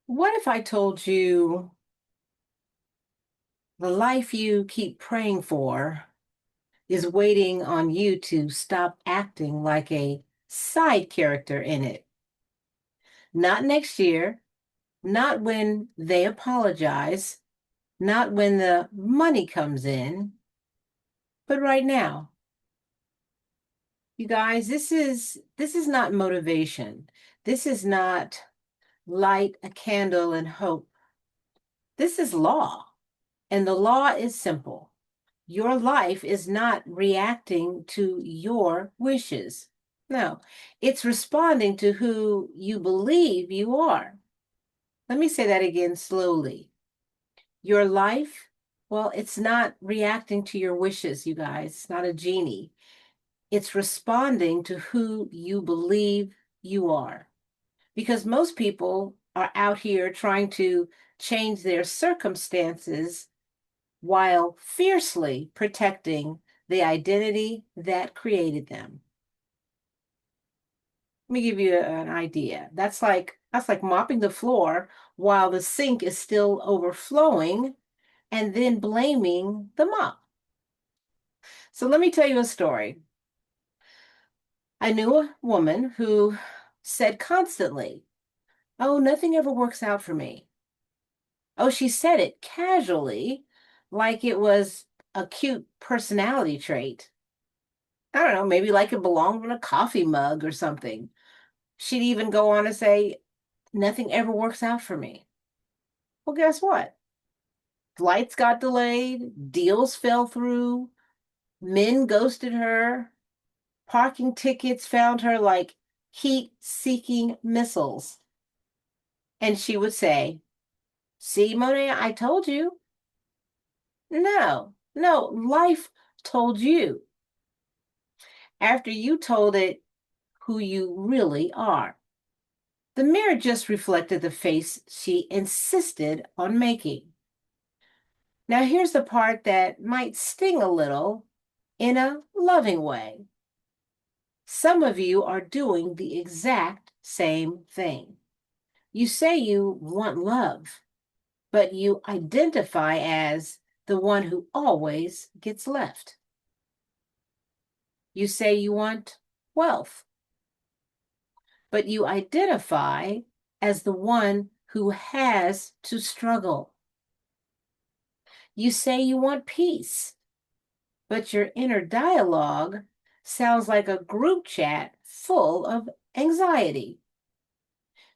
What if I told you the life you keep praying for is waiting on you to stop acting like a side character in it? Not next year, not when they apologize, not when the money comes in, but right now. You guys, this is not motivation. This is not light a candle and hope. This is law. And the law is simple. Your life is not reacting to your wishes. No, it's responding to who you believe you are. Let me say that again slowly. Your life, well, it's not reacting to your wishes, you guys. It's not a genie. It's responding to who you believe you are. Because most people are out here trying to change their circumstances while fiercely protecting the identity that created them. Let me give you an idea. That's like mopping the floor while the sink is still overflowing and then blaming the mop. So let me tell you a story. I knew a woman who said constantly, "Oh, nothing ever works out for me." Oh, she said it casually, like it was a cute personality trait. I don't know, maybe like it belonged in a coffee mug or something. She'd even go on to say, "Nothing ever works out for me." Well, guess what? Flights got delayed, deals fell through, men ghosted her, parking tickets found her like heat-seeking missiles. And she would say, "See, Monet, I told you." No, no, life told you after you told it who you really are. The mirror just reflected the face she insisted on making. Now, here's the part that might sting a little in a loving way. Some of you are doing the exact same thing. You say you want love, but you identify as the one who always gets left. You say you want wealth, but you identify as the one who has to struggle. You say you want peace, but your inner dialogue sounds like a group chat full of anxiety.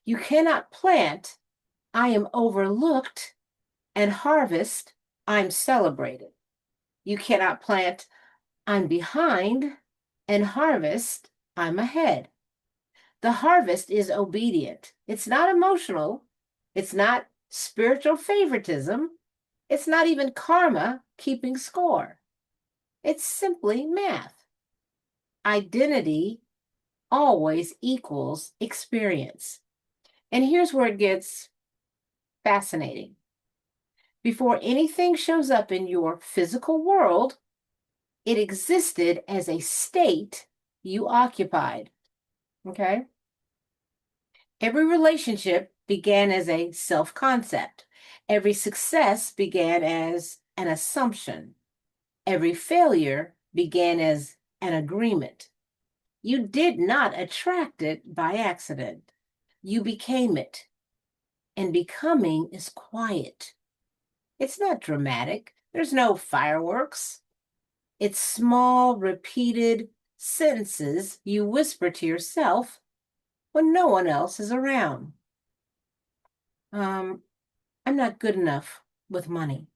You cannot plant, "I am overlooked," and harvest, "I'm celebrated." You cannot plant, "I'm behind," and harvest, "I'm ahead." The harvest is obedient. It's not emotional. It's not spiritual favoritism. It's not even karma keeping score. It's simply math. Identity always equals experience. And here's where it gets fascinating. Before anything shows up in your physical world, it existed as a state you occupied. Okay? Every relationship began as a self concept. Every success began as an assumption. Every failure began as an agreement. You did not attract it by accident. You became it. And becoming is quiet. It's not dramatic. There's no fireworks. It's small, repeated sentences you whisper to yourself when no one else is around. Um, I'm not good enough with money.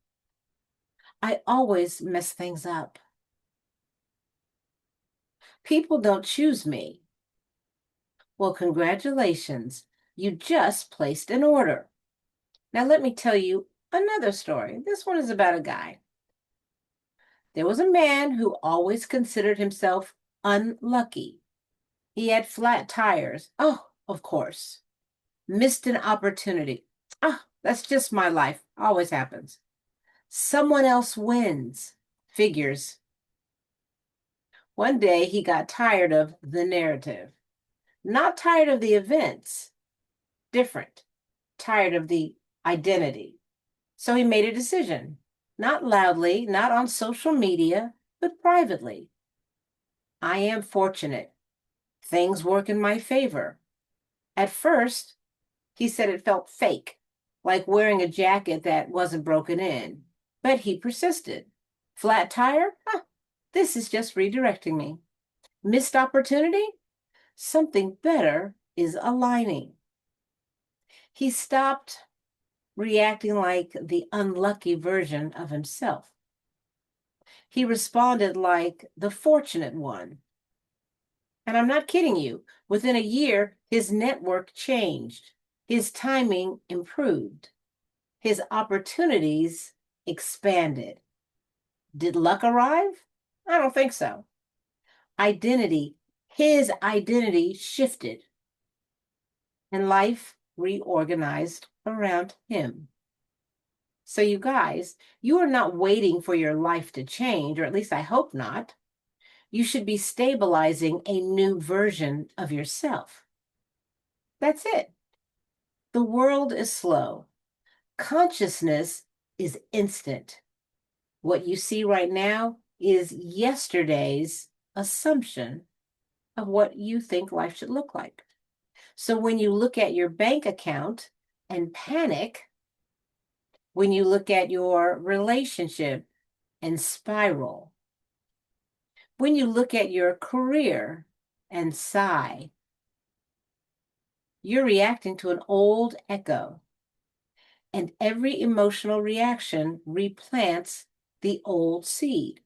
I always mess things up. People don't choose me. Well, congratulations. You just placed an order. Now, let me tell you another story. This one is about a guy. There was a man who always considered himself unlucky. He had flat tires. Oh, of course. Missed an opportunity. Ah, that's just my life. Always happens. Someone else wins. Figures. One day he got tired of the narrative. Not tired of the events. Different. tired of the identity. So he made a decision, not loudly, not on social media, but privately. I am fortunate. Things work in my favor. At first, he said it felt fake, like wearing a jacket that wasn't broken in. But he persisted. Flat tire? Huh, this is just redirecting me. Missed opportunity? Something better is aligning. He stopped reacting like the unlucky version of himself. He responded like the fortunate one. And I'm not kidding you. Within a year, his network changed. His timing improved. His opportunities expanded. Did luck arrive? I don't think so. His identity shifted, and life reorganized around him. So, you guys, you are not waiting for your life to change, or at least I hope not. You should be stabilizing a new version of yourself. That's it. The world is slow. Consciousness is instant. What you see right now is yesterday's assumption of what you think life should look like. So when you look at your bank account and panic, when you look at your relationship and spiral, when you look at your career and sigh, you're reacting to an old echo. And every emotional reaction replants the old seed.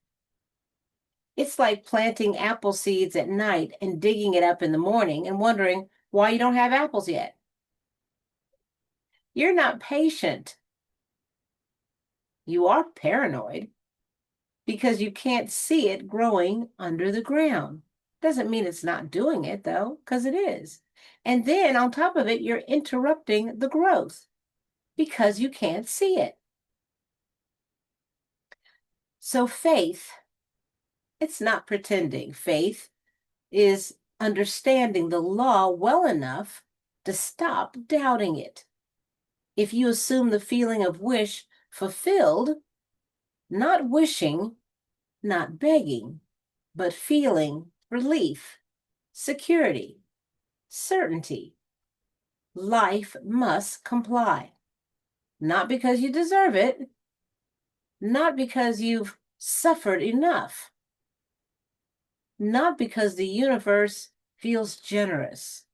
It's like planting apple seeds at night and digging it up in the morning and wondering why you don't have apples yet. You're not patient. You are paranoid because you can't see it growing under the ground. Doesn't mean it's not doing it, though, because it is. And then on top of it, you're interrupting the growth because you can't see it. So faith, it's not pretending. Faith is understanding the law well enough to stop doubting it. If you assume the feeling of wish fulfilled, not wishing, not begging, but feeling relief, security, certainty, life must comply. Not because you deserve it, not because you've suffered enough, not because the universe feels generous,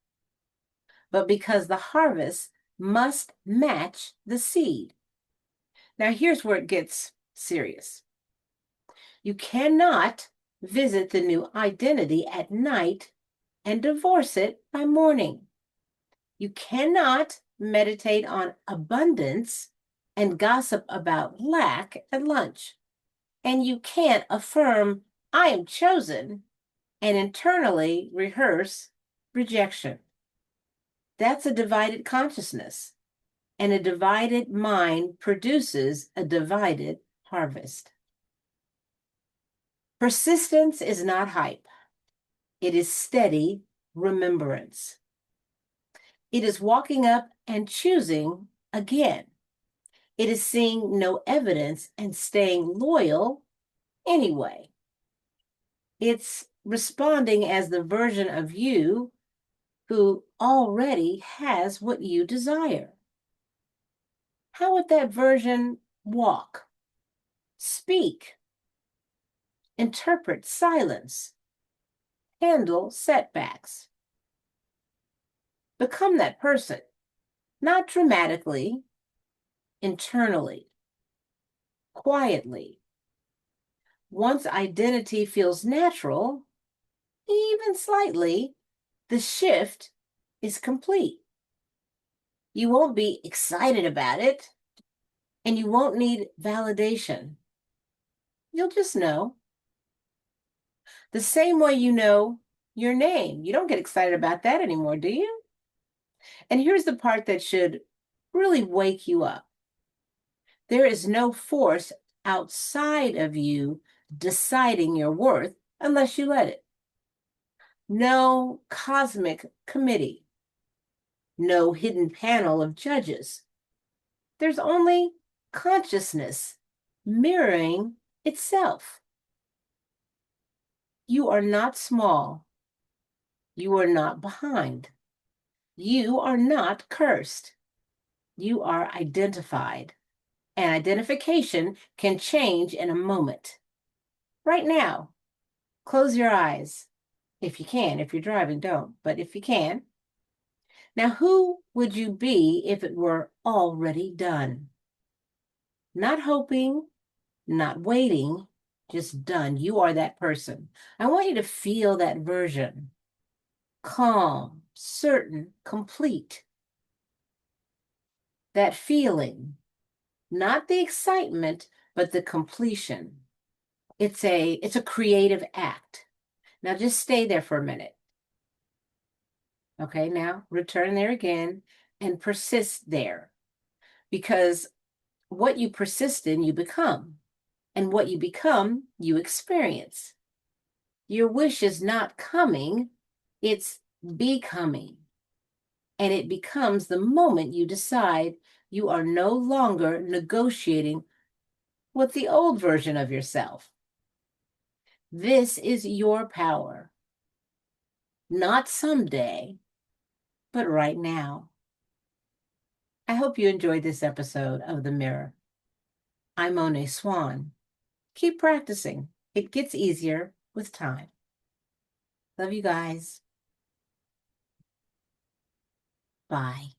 but because the harvest must match the seed. Now, here's where it gets serious. You cannot visit the new identity at night and divorce it by morning. You cannot meditate on abundance and gossip about lack at lunch. And you can't affirm, I am chosen, and internally rehearse rejection. That's a divided consciousness, and a divided mind produces a divided harvest. Persistence is not hype. It is steady remembrance. It is walking up and choosing again. It is seeing no evidence and staying loyal anyway. It's responding as the version of you who already has what you desire. How would that version walk, speak, interpret silence, handle setbacks? Become that person, not dramatically, internally, quietly. Once identity feels natural, even slightly, the shift is complete. You won't be excited about it, and you won't need validation. You'll just know. The same way you know your name. You don't get excited about that anymore, do you? And here's the part that should really wake you up. There is no force outside of you deciding your worth unless you let it. No cosmic committee. no hidden panel of judges. There's only consciousness mirroring itself. You are not small. You are not behind. You are not cursed. You are identified. And identification can change in a moment. Right now, close your eyes. If you can. If you're driving, don't. But if you can. Now, who would you be if it were already done? Not hoping, not waiting, just done. You are that person. I want you to feel that version. Calm, certain, complete. That feeling, not the excitement, but the completion. It's a creative act. Now just stay there for a minute. Okay, now return there again and persist there. Because what you persist in, you become. And what you become, you experience. Your wish is not coming, it's becoming. And it becomes the moment you decide you are no longer negotiating with the old version of yourself. This is your power. Not someday, but right now. I hope you enjoyed this episode of The Mirror. I'm Monet Swan. Keep practicing. It gets easier with time. Love you guys. Bye.